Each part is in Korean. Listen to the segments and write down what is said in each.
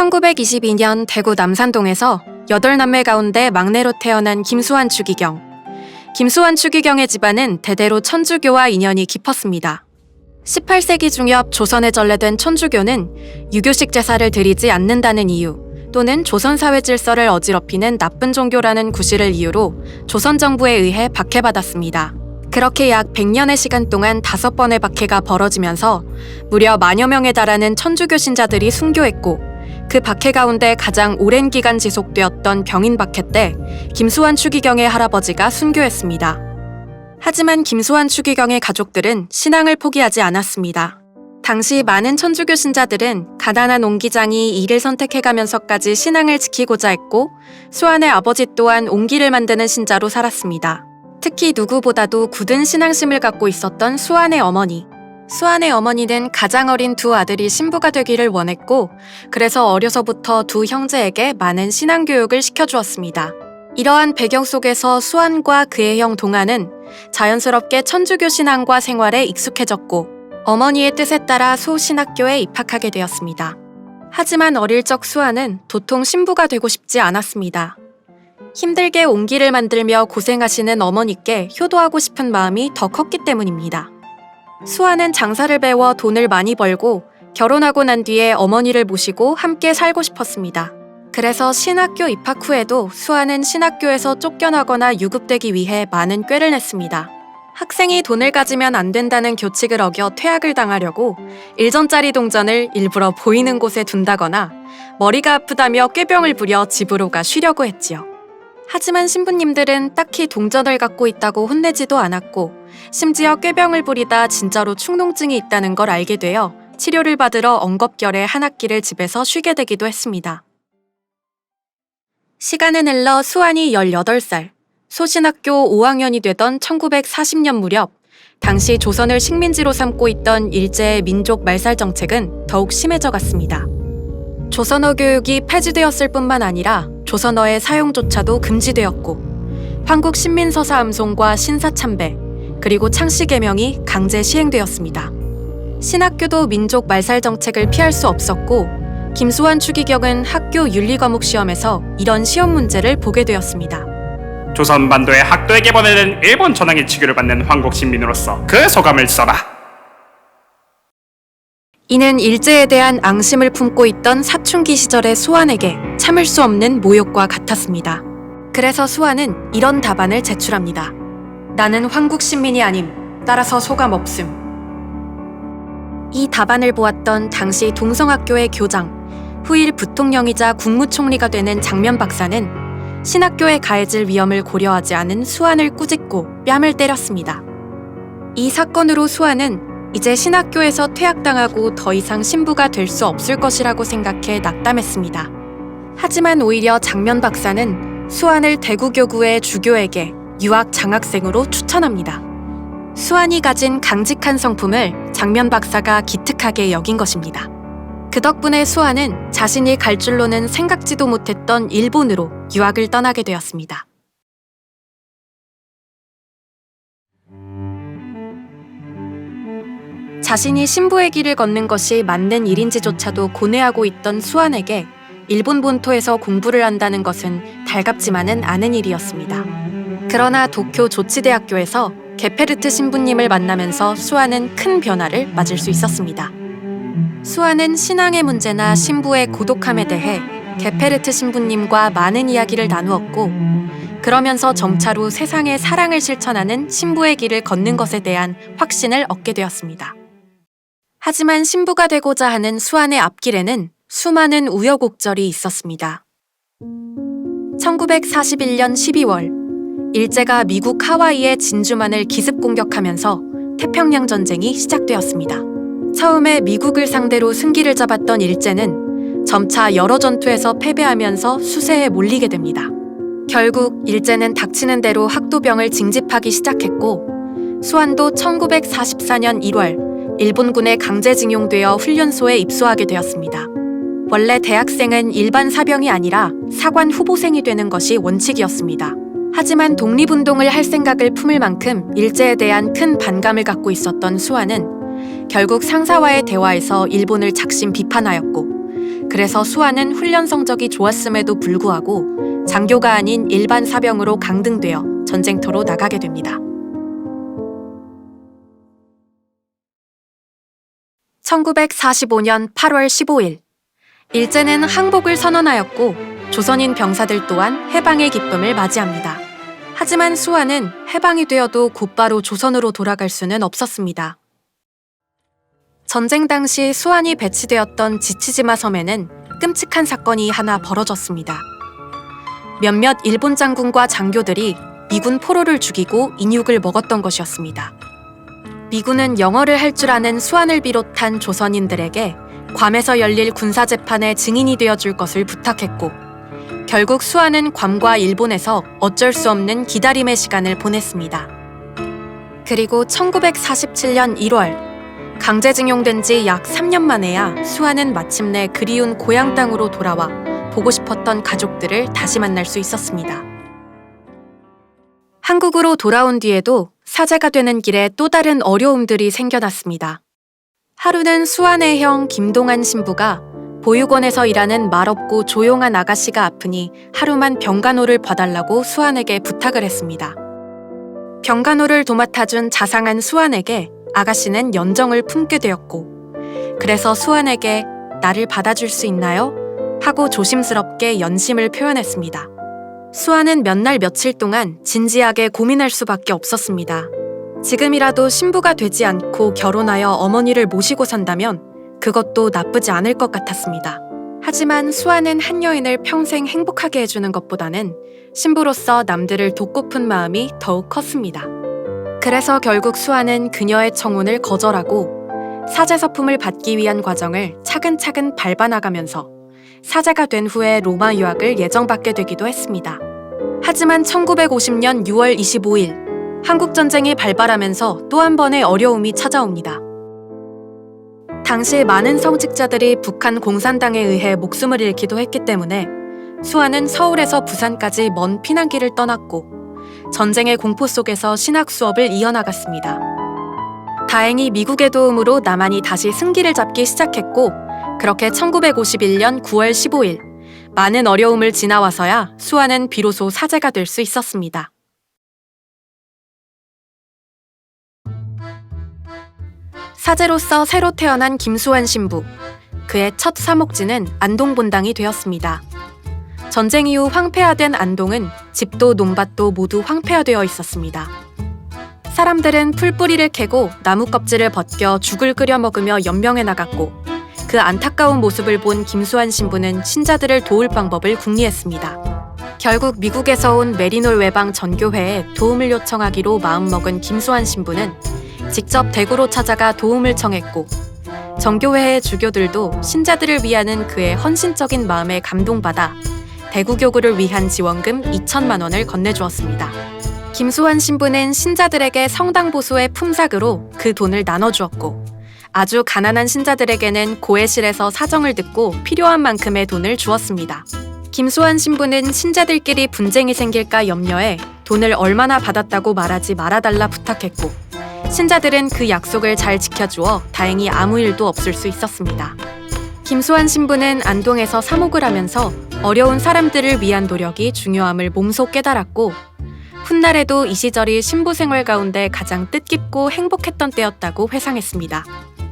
1922년 대구 남산동에서 8남매 가운데 막내로 태어난 김수환 추기경. 김수환 추기경의 집안은 대대로 천주교와 인연이 깊었습니다. 18세기 중엽 조선에 전래된 천주교는 유교식 제사를 드리지 않는다는 이유 또는 조선 사회 질서를 어지럽히는 나쁜 종교라는 구실을 이유로 조선 정부에 의해 박해받았습니다. 그렇게 약 100년의 시간 동안 5번의 박해가 벌어지면서 무려 만여 명에 달하는 천주교 신자들이 순교했고, 그 박해 가운데 가장 오랜 기간 지속되었던 병인 박해 때 김수환 추기경의 할아버지가 순교했습니다. 하지만 김수환 추기경의 가족들은 신앙을 포기하지 않았습니다. 당시 많은 천주교 신자들은 가난한 옹기장이 이를 선택해가면서까지 신앙을 지키고자 했고, 수환의 아버지 또한 옹기를 만드는 신자로 살았습니다. 특히 누구보다도 굳은 신앙심을 갖고 있었던 수환의 어머니. 수환의 어머니는 가장 어린 두 아들이 신부가 되기를 원했고, 그래서 어려서부터 두 형제에게 많은 신앙 교육을 시켜주었습니다. 이러한 배경 속에서 수환과 그의 형 동안은 자연스럽게 천주교 신앙과 생활에 익숙해졌고, 어머니의 뜻에 따라 소신학교에 입학하게 되었습니다. 하지만 어릴 적 수환은 도통 신부가 되고 싶지 않았습니다. 힘들게 옹기를 만들며 고생하시는 어머니께 효도하고 싶은 마음이 더 컸기 때문입니다. 수환은 장사를 배워 돈을 많이 벌고 결혼하고 난 뒤에 어머니를 모시고 함께 살고 싶었습니다. 그래서 신학교 입학 후에도 수환은 신학교에서 쫓겨나거나 유급되기 위해 많은 꾀를 냈습니다. 학생이 돈을 가지면 안 된다는 교칙을 어겨 퇴학을 당하려고 1전짜리 동전을 일부러 보이는 곳에 둔다거나 머리가 아프다며 꾀병을 부려 집으로 가 쉬려고 했지요. 하지만 신부님들은 딱히 동전을 갖고 있다고 혼내지도 않았고, 심지어 꾀병을 부리다 진짜로 축농증이 있다는 걸 알게 되어 치료를 받으러 엉겁결에 한 학기를 집에서 쉬게 되기도 했습니다. 시간은 흘러 수환이 18살, 소신학교 5학년이 되던 1940년 무렵, 당시 조선을 식민지로 삼고 있던 일제의 민족 말살 정책은 더욱 심해져 갔습니다. 조선어 교육이 폐지되었을 뿐만 아니라 조선어의 사용조차도 금지되었고, 한국 신민서사 암송과 신사참배, 그리고 창씨개명이 강제 시행되었습니다. 신학교도 민족 말살 정책을 피할 수 없었고, 김수환 추기경은 학교 윤리 과목 시험에서 이런 시험 문제를 보게 되었습니다. 조선 반도의 학도에게 보내는 일본 전황의 치교를 받는 황국 신민으로서 그 소감을 써라. 이는 일제에 대한 앙심을 품고 있던 사춘기 시절의 수환에게 참을 수 없는 모욕과 같았습니다. 그래서 수환은 이런 답안을 제출합니다. 나는 황국 신민이 아님, 따라서 소감 없음. 이 답안을 보았던 당시 동성학교의 교장, 후일 부통령이자 국무총리가 되는 장면 박사는 신학교에 가해질 위험을 고려하지 않은 수환을 꾸짖고 뺨을 때렸습니다. 이 사건으로 수환은 이제 신학교에서 퇴학당하고 더 이상 신부가 될 수 없을 것이라고 생각해 낙담했습니다. 하지만 오히려 장면 박사는 수환을 대구교구의 주교에게 유학 장학생으로 추천합니다. 수환이 가진 강직한 성품을 장면 박사가 기특하게 여긴 것입니다. 그 덕분에 수환은 자신이 갈 줄로는 생각지도 못했던 일본으로 유학을 떠나게 되었습니다. 자신이 신부의 길을 걷는 것이 맞는 일인지조차도 고뇌하고 있던 수환에게 일본 본토에서 공부를 한다는 것은 달갑지만은 않은 일이었습니다. 그러나 도쿄 조치대학교에서 게페르트 신부님을 만나면서 수환은 큰 변화를 맞을 수 있었습니다. 수환은 신앙의 문제나 신부의 고독함에 대해 게페르트 신부님과 많은 이야기를 나누었고, 그러면서 점차로 세상의 사랑을 실천하는 신부의 길을 걷는 것에 대한 확신을 얻게 되었습니다. 하지만 신부가 되고자 하는 수환의 앞길에는 수많은 우여곡절이 있었습니다. 1941년 12월, 일제가 미국 하와이의 진주만을 기습 공격하면서 태평양 전쟁이 시작되었습니다. 처음에 미국을 상대로 승기를 잡았던 일제는 점차 여러 전투에서 패배하면서 수세에 몰리게 됩니다. 결국 일제는 닥치는 대로 학도병을 징집하기 시작했고, 수환도 1944년 1월 일본군에 강제징용되어 훈련소에 입소하게 되었습니다. 원래 대학생은 일반 사병이 아니라 사관 후보생이 되는 것이 원칙이었습니다. 하지만 독립운동을 할 생각을 품을 만큼 일제에 대한 큰 반감을 갖고 있었던 수환은 결국 상사와의 대화에서 일본을 작심 비판하였고, 그래서 수아는 훈련 성적이 좋았음에도 불구하고 장교가 아닌 일반 사병으로 강등되어 전쟁터로 나가게 됩니다. 1945년 8월 15일, 일제는 항복을 선언하였고 조선인 병사들 또한 해방의 기쁨을 맞이합니다. 하지만 수아는 해방이 되어도 곧바로 조선으로 돌아갈 수는 없었습니다. 전쟁 당시 수안이 배치되었던 지치지마 섬에는 끔찍한 사건이 하나 벌어졌습니다. 몇몇 일본 장군과 장교들이 미군 포로를 죽이고 인육을 먹었던 것이었습니다. 미군은 영어를 할 줄 아는 수안을 비롯한 조선인들에게 괌에서 열릴 군사재판의 증인이 되어줄 것을 부탁했고, 결국 수안은 괌과 일본에서 어쩔 수 없는 기다림의 시간을 보냈습니다. 그리고 1947년 1월, 강제징용된 지 약 3년 만에야 수안은 마침내 그리운 고향 땅으로 돌아와 보고 싶었던 가족들을 다시 만날 수 있었습니다. 한국으로 돌아온 뒤에도 사제가 되는 길에 또 다른 어려움들이 생겨났습니다. 하루는 수안의 형 김동한 신부가 보육원에서 일하는 말없고 조용한 아가씨가 아프니 하루만 병간호를 봐달라고 수안에게 부탁을 했습니다. 병간호를 도맡아준 자상한 수안에게 아가씨는 연정을 품게 되었고, 그래서 수안에게 나를 받아줄 수 있나요? 하고 조심스럽게 연심을 표현했습니다. 수안은 몇 날 며칠 동안 진지하게 고민할 수밖에 없었습니다. 지금이라도 신부가 되지 않고 결혼하여 어머니를 모시고 산다면 그것도 나쁘지 않을 것 같았습니다. 하지만 수안은 한 여인을 평생 행복하게 해주는 것보다는 신부로서 남들을 돕고픈 마음이 더욱 컸습니다. 그래서 결국 수안은 그녀의 청혼을 거절하고 사제서품을 받기 위한 과정을 차근차근 밟아나가면서 사제가 된 후에 로마 유학을 예정받게 되기도 했습니다. 하지만 1950년 6월 25일, 한국전쟁이 발발하면서 또 한 번의 어려움이 찾아옵니다. 당시 많은 성직자들이 북한 공산당에 의해 목숨을 잃기도 했기 때문에 수아는 서울에서 부산까지 먼 피난길을 떠났고 전쟁의 공포 속에서 신학 수업을 이어나갔습니다. 다행히 미국의 도움으로 남한이 다시 승기를 잡기 시작했고, 그렇게 1951년 9월 15일, 많은 어려움을 지나와서야 수아는 비로소 사제가 될 수 있었습니다. 사제로서 새로 태어난 김수환 신부, 그의 첫 사목지는 안동본당이 되었습니다. 전쟁 이후 황폐화된 안동은 집도 논밭도 모두 황폐화되어 있었습니다. 사람들은 풀뿌리를 캐고 나무 껍질을 벗겨 죽을 끓여 먹으며 연명해 나갔고, 그 안타까운 모습을 본 김수환 신부는 신자들을 도울 방법을 궁리했습니다. 결국 미국에서 온 메리놀 외방 전교회에 도움을 요청하기로 마음먹은 김수환 신부는 직접 대구로 찾아가 도움을 청했고, 전교회의 주교들도 신자들을 위하는 그의 헌신적인 마음에 감동받아 대구교구를 위한 지원금 2천만 원을 건네주었습니다. 김수환 신부는 신자들에게 성당 보수의 품삯으로 그 돈을 나눠주었고, 아주 가난한 신자들에게는 고해실에서 사정을 듣고 필요한 만큼의 돈을 주었습니다. 김수환 신부는 신자들끼리 분쟁이 생길까 염려해 돈을 얼마나 받았다고 말하지 말아달라 부탁했고, 신자들은 그 약속을 잘 지켜주어 다행히 아무 일도 없을 수 있었습니다. 김수환 신부는 안동에서 사목을 하면서 어려운 사람들을 위한 노력이 중요함을 몸소 깨달았고, 훗날에도 이 시절이 신부 생활 가운데 가장 뜻깊고 행복했던 때였다고 회상했습니다.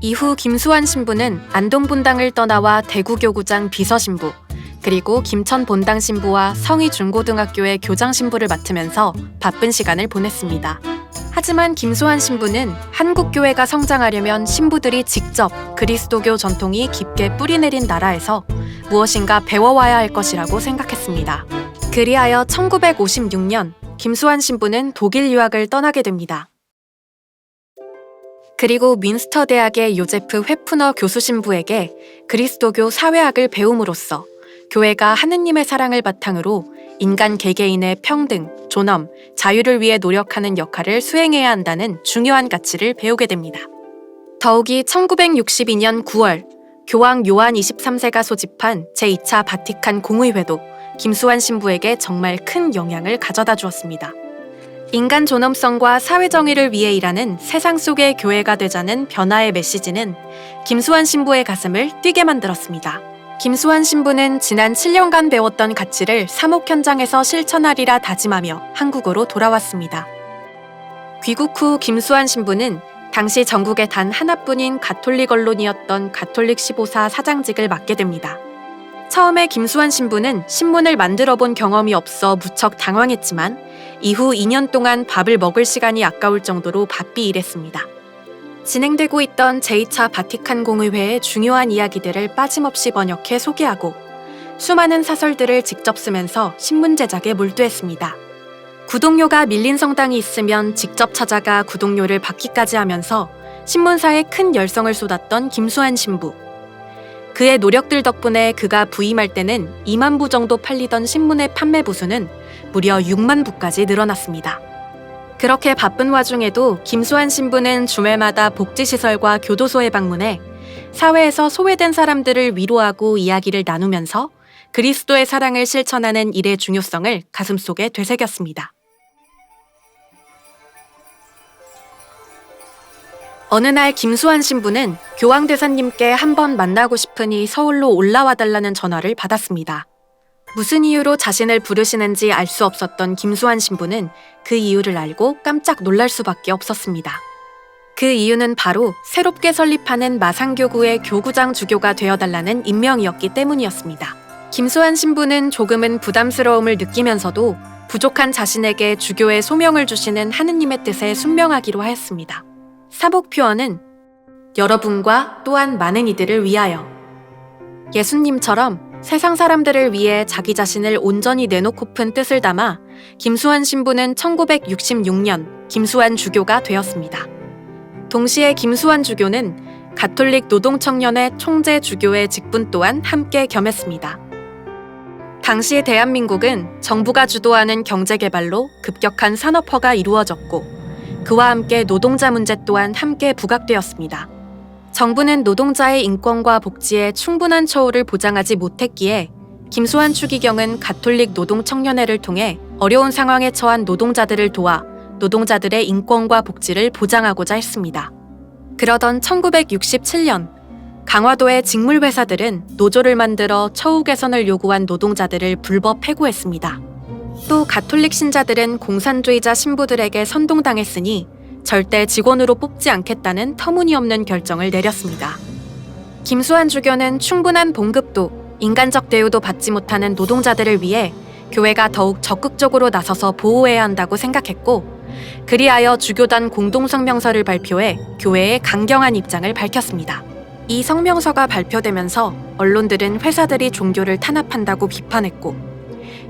이후 김수환 신부는 안동본당을 떠나와 대구교구장 비서신부, 그리고 김천본당 신부와 성희중고등학교의 교장 신부를 맡으면서 바쁜 시간을 보냈습니다. 하지만 김수환 신부는 한국교회가 성장하려면 신부들이 직접 그리스도교 전통이 깊게 뿌리내린 나라에서 무엇인가 배워와야 할 것이라고 생각했습니다. 그리하여 1956년 김수환 신부는 독일 유학을 떠나게 됩니다. 그리고 민스터 대학의 요제프 회푸너 교수 신부에게 그리스도교 사회학을 배움으로써 교회가 하느님의 사랑을 바탕으로 인간 개개인의 평등, 존엄, 자유를 위해 노력하는 역할을 수행해야 한다는 중요한 가치를 배우게 됩니다. 더욱이 1962년 9월 교황 요한 23세가 소집한 제2차 바티칸 공의회도 김수환 신부에게 정말 큰 영향을 가져다 주었습니다. 인간 존엄성과 사회 정의를 위해 일하는 세상 속의 교회가 되자는 변화의 메시지는 김수환 신부의 가슴을 뛰게 만들었습니다. 김수환 신부는 지난 7년간 배웠던 가치를 사목 현장에서 실천하리라 다짐하며 한국으로 돌아왔습니다. 귀국 후 김수환 신부는 당시 전국에 단 하나뿐인 가톨릭 언론이었던 가톨릭 15사 사장직을 맡게 됩니다. 처음에 김수환 신부는 신문을 만들어 본 경험이 없어 무척 당황했지만 이후 2년 동안 밥을 먹을 시간이 아까울 정도로 바삐 일했습니다. 진행되고 있던 제2차 바티칸 공의회의 중요한 이야기들을 빠짐없이 번역해 소개하고 수많은 사설들을 직접 쓰면서 신문 제작에 몰두했습니다. 구독료가 밀린 성당이 있으면 직접 찾아가 구독료를 받기까지 하면서 신문사에 큰 열성을 쏟았던 김수환 신부. 그의 노력들 덕분에 그가 부임할 때는 2만 부 정도 팔리던 신문의 판매 부수는 무려 6만 부까지 늘어났습니다. 그렇게 바쁜 와중에도 김수환 신부는 주말마다 복지시설과 교도소에 방문해 사회에서 소외된 사람들을 위로하고 이야기를 나누면서 그리스도의 사랑을 실천하는 일의 중요성을 가슴속에 되새겼습니다. 어느 날 김수환 신부는 교황대사님께 한번 만나고 싶으니 서울로 올라와 달라는 전화를 받았습니다. 무슨 이유로 자신을 부르시는지 알 수 없었던 김수환 신부는 그 이유를 알고 깜짝 놀랄 수밖에 없었습니다. 그 이유는 바로 새롭게 설립하는 마산교구의 교구장 주교가 되어달라는 임명이었기 때문이었습니다. 김수환 신부는 조금은 부담스러움을 느끼면서도 부족한 자신에게 주교의 소명을 주시는 하느님의 뜻에 순명하기로 하였습니다. 사복 표어는 여러분과 또한 많은 이들을 위하여. 예수님처럼 세상 사람들을 위해 자기 자신을 온전히 내놓고픈 뜻을 담아 김수환 신부는 1966년 김수환 주교가 되었습니다. 동시에 김수환 주교는 가톨릭 노동청년회 총재 주교의 직분 또한 함께 겸했습니다. 당시 대한민국은 정부가 주도하는 경제개발로 급격한 산업화가 이루어졌고 그와 함께 노동자 문제 또한 함께 부각되었습니다. 정부는 노동자의 인권과 복지에 충분한 처우를 보장하지 못했기에 김수환 추기경은 가톨릭 노동청년회를 통해 어려운 상황에 처한 노동자들을 도와 노동자들의 인권과 복지를 보장하고자 했습니다. 그러던 1967년 강화도의 직물회사들은 노조를 만들어 처우 개선을 요구한 노동자들을 불법 해고했습니다. 또 가톨릭 신자들은 공산주의자 신부들에게 선동당했으니 절대 직원으로 뽑지 않겠다는 터무니없는 결정을 내렸습니다. 김수환 주교는 충분한 봉급도 인간적 대우도 받지 못하는 노동자들을 위해 교회가 더욱 적극적으로 나서서 보호해야 한다고 생각했고 그리하여 주교단 공동성명서를 발표해 교회의 강경한 입장을 밝혔습니다. 이 성명서가 발표되면서 언론들은 회사들이 종교를 탄압한다고 비판했고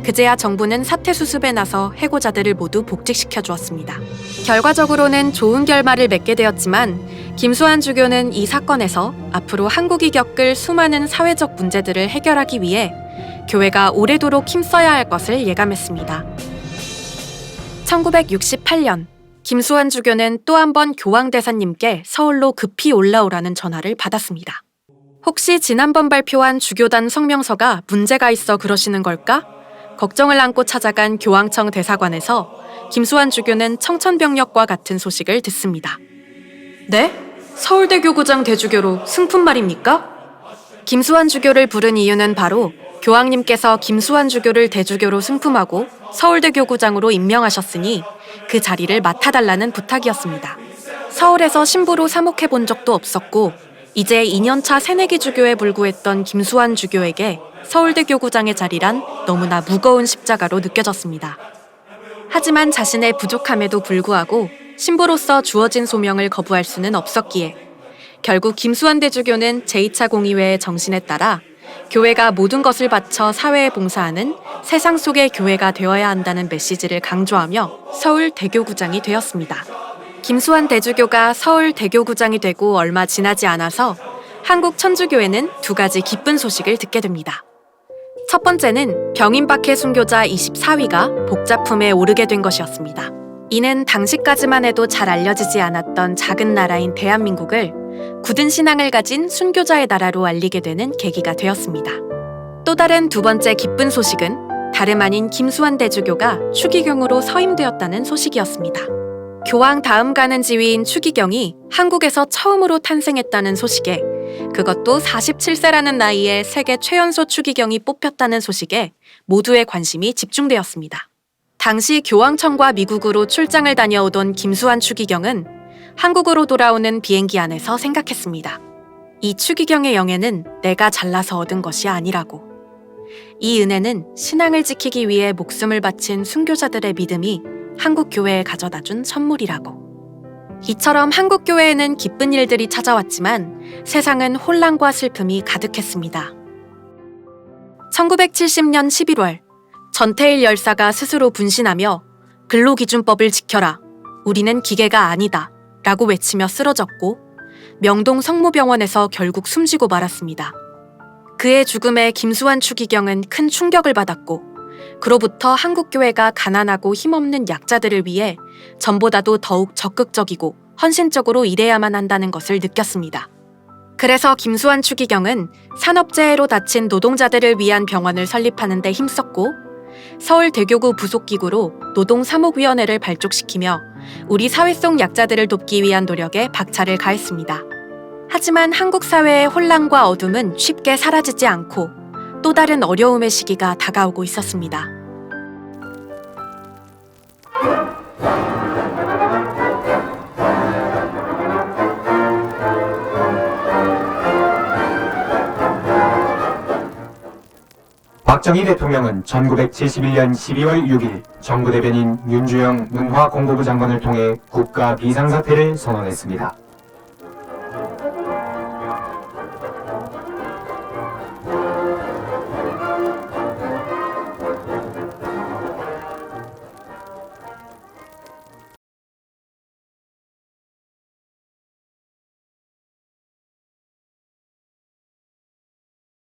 그제야 정부는 사태 수습에 나서 해고자들을 모두 복직시켜 주었습니다. 결과적으로는 좋은 결말을 맺게 되었지만 김수환 주교는 이 사건에서 앞으로 한국이 겪을 수많은 사회적 문제들을 해결하기 위해 교회가 오래도록 힘써야 할 것을 예감했습니다. 1968년 김수환 주교는 또 한 번 교황대사님께 서울로 급히 올라오라는 전화를 받았습니다. 혹시 지난번 발표한 주교단 성명서가 문제가 있어 그러시는 걸까? 걱정을 안고 찾아간 교황청 대사관에서 김수환 주교는 청천벽력과 같은 소식을 듣습니다. 네? 서울대 교구장 대주교로 승품 말입니까? 김수환 주교를 부른 이유는 바로 교황님께서 김수환 주교를 대주교로 승품하고 서울대 교구장으로 임명하셨으니 그 자리를 맡아달라는 부탁이었습니다. 서울에서 신부로 사목해 본 적도 없었고 이제 2년차 새내기 주교에 불구했던 김수환 주교에게 서울대 교구장의 자리란 너무나 무거운 십자가로 느껴졌습니다. 하지만 자신의 부족함에도 불구하고 신부로서 주어진 소명을 거부할 수는 없었기에 결국 김수환 대주교는 제2차 공의회의 정신에 따라 교회가 모든 것을 바쳐 사회에 봉사하는 세상 속의 교회가 되어야 한다는 메시지를 강조하며 서울 대교구장이 되었습니다. 김수환 대주교가 서울 대교구장이 되고 얼마 지나지 않아서 한국 천주교회는 두 가지 기쁜 소식을 듣게 됩니다. 첫 번째는 병인박해 순교자 24위가 복자품에 오르게 된 것이었습니다. 이는 당시까지만 해도 잘 알려지지 않았던 작은 나라인 대한민국을 굳은 신앙을 가진 순교자의 나라로 알리게 되는 계기가 되었습니다. 또 다른 두 번째 기쁜 소식은 다름 아닌 김수환 대주교가 추기경으로 서임되었다는 소식이었습니다. 교황 다음 가는 지위인 추기경이 한국에서 처음으로 탄생했다는 소식에 그것도 47세라는 나이에 세계 최연소 추기경이 뽑혔다는 소식에 모두의 관심이 집중되었습니다. 당시 교황청과 미국으로 출장을 다녀오던 김수환 추기경은 한국으로 돌아오는 비행기 안에서 생각했습니다. 이 추기경의 영예는 내가 잘나서 얻은 것이 아니라고. 이 은혜는 신앙을 지키기 위해 목숨을 바친 순교자들의 믿음이 한국 교회에 가져다 준 선물이라고. 이처럼 한국 교회에는 기쁜 일들이 찾아왔지만 세상은 혼란과 슬픔이 가득했습니다. 1970년 11월 전태일 열사가 스스로 분신하며 근로기준법을 지켜라. 우리는 기계가 아니다. 라고 외치며 쓰러졌고 명동 성모병원에서 결국 숨지고 말았습니다. 그의 죽음에 김수환 추기경은 큰 충격을 받았고 그로부터 한국교회가 가난하고 힘없는 약자들을 위해 전보다도 더욱 적극적이고 헌신적으로 일해야만 한다는 것을 느꼈습니다. 그래서 김수환 추기경은 산업재해로 다친 노동자들을 위한 병원을 설립하는 데 힘썼고 서울대교구 부속기구로 노동사목위원회를 발족시키며 우리 사회 속 약자들을 돕기 위한 노력에 박차를 가했습니다. 하지만 한국 사회의 혼란과 어둠은 쉽게 사라지지 않고 또 다른 어려움의 시기가 다가오고 있었습니다. 박정희 대통령은 1971년 12월 6일 정부 대변인 윤주영 문화공보부 장관을 통해 국가 비상사태를 선언했습니다.